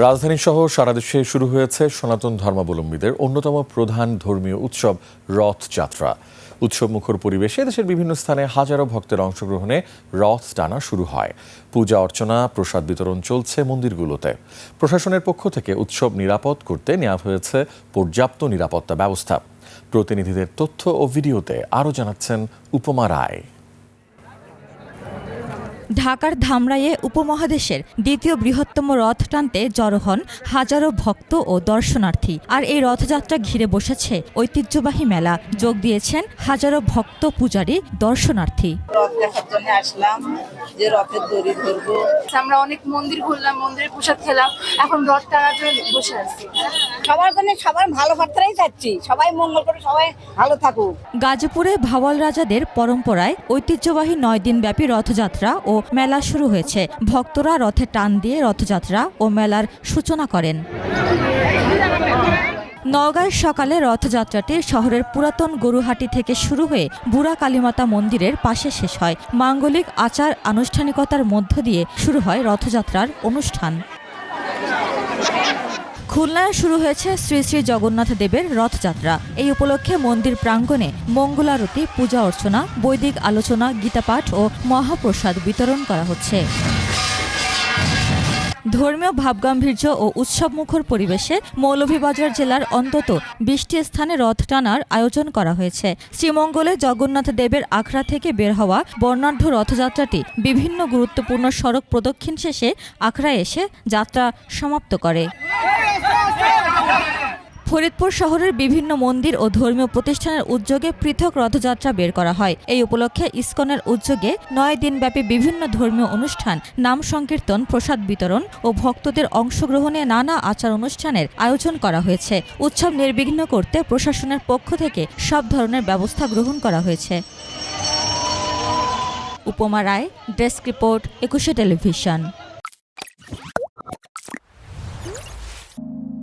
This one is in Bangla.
রাজধানীসহ সারা দেশে শুরু হয়েছে সনাতন ধর্মাবলম্বীদের অন্যতম প্রধান ধর্মীয় উৎসব রথযাত্রা। উৎসবমুখর পরিবেশে দেশের বিভিন্ন স্থানে হাজারো ভক্তের অংশগ্রহণে রথ টানা শুরু হয়। পূজা অর্চনা, প্রসাদ বিতরণ চলছে মন্দিরগুলোতে। প্রশাসনের পক্ষ থেকে উৎসব নিরাপদ করতে নেওয়া হয়েছে পর্যাপ্ত নিরাপত্তা ব্যবস্থা। প্রতিনিধিদের তথ্য ও ভিডিওতে আরও জানাচ্ছেন উপমা রায়। ঢাকার ধামরাইয়ে উপমহাদেশের দ্বিতীয় বৃহত্তম রথ টানতে জড়ো হন হাজারো ভক্ত ও দর্শনার্থী। আর এই রথযাত্রা ঘিরে বসেছে ঐতিহ্যবাহী মেলা। যোগ দিয়েছেন হাজারো ভক্ত, পূজারী, দর্শনার্থী। রথ দেখার জন্য আসলাম, যে রথের দড়ি ধরবো। আমরা অনেক মন্দির ঘুরলাম, মন্দিরে প্রসাদ খেলাম, এখন রথ টানার জন্য বসে আছি। সবার জন্য সবার ভালো বার্তাই চাচ্ছি, সবাই মঙ্গল করে, সবাই ভালো থাকুক। গাজীপুরে ভাওয়াল রাজাদের পরম্পরায় ঐতিহ্যবাহী 9 দিনব্যাপী রথযাত্রা ও মেলা শুরু হয়েছে। ভক্তরা রথে টান দিয়ে রথযাত্রা ও মেলার সূচনা করেন। নওগাঁয় সকালে রথযাত্রাটি শহরের পুরাতন গরুহাটি থেকে শুরু হয়ে বুড়া কালীমাতা মন্দিরের পাশে শেষ হয়। মাঙ্গলিক আচার আনুষ্ঠানিকতার মধ্য দিয়ে শুরু হয় রথযাত্রার অনুষ্ঠান। খুলনায় শুরু হয়েছে শ্রী শ্রী জগন্নাথ দেবের রথযাত্রা। এই উপলক্ষে মন্দির প্রাঙ্গণে মঙ্গলারতি, পূজা অর্চনা, বৈদিক আলোচনা, গীতাপাঠ ও মহাপ্রসাদ বিতরণ করা হচ্ছে। ধর্মীয় ভাবগাম্ভীর্য ও উৎসবমুখর পরিবেশে মৌলভীবাজার জেলার অন্তত 20টি স্থানে রথ টানার আয়োজন করা হয়েছে। শ্রীমঙ্গলে জগন্নাথ দেবের আখড়া থেকে বের হওয়া বর্ণাঢ্য রথযাত্রাটি বিভিন্ন গুরুত্বপূর্ণ সড়ক প্রদক্ষিণ শেষে আখড়ায় এসে যাত্রা সমাপ্ত করে। ফরিদপুর শহরের বিভিন্ন মন্দির ও ধর্মীয় প্রতিষ্ঠানের উদ্যোগে পৃথক রথযাত্রা বের করা হয়। এই উপলক্ষে ইসকনের উদ্যোগে 9 দিনব্যাপী বিভিন্ন ধর্মীয় অনুষ্ঠান, নাম সংকীর্তন, প্রসাদ বিতরণ ও ভক্তদের অংশগ্রহণে নানা আচার অনুষ্ঠানের আয়োজন করা হয়েছে। উৎসব নির্বিঘ্ন করতে প্রশাসনের পক্ষ থেকে সব ধরনের ব্যবস্থা গ্রহণ করা হয়েছে। উপমা রায়, ডেস্ক রিপোর্ট, 21 টেলিভিশন।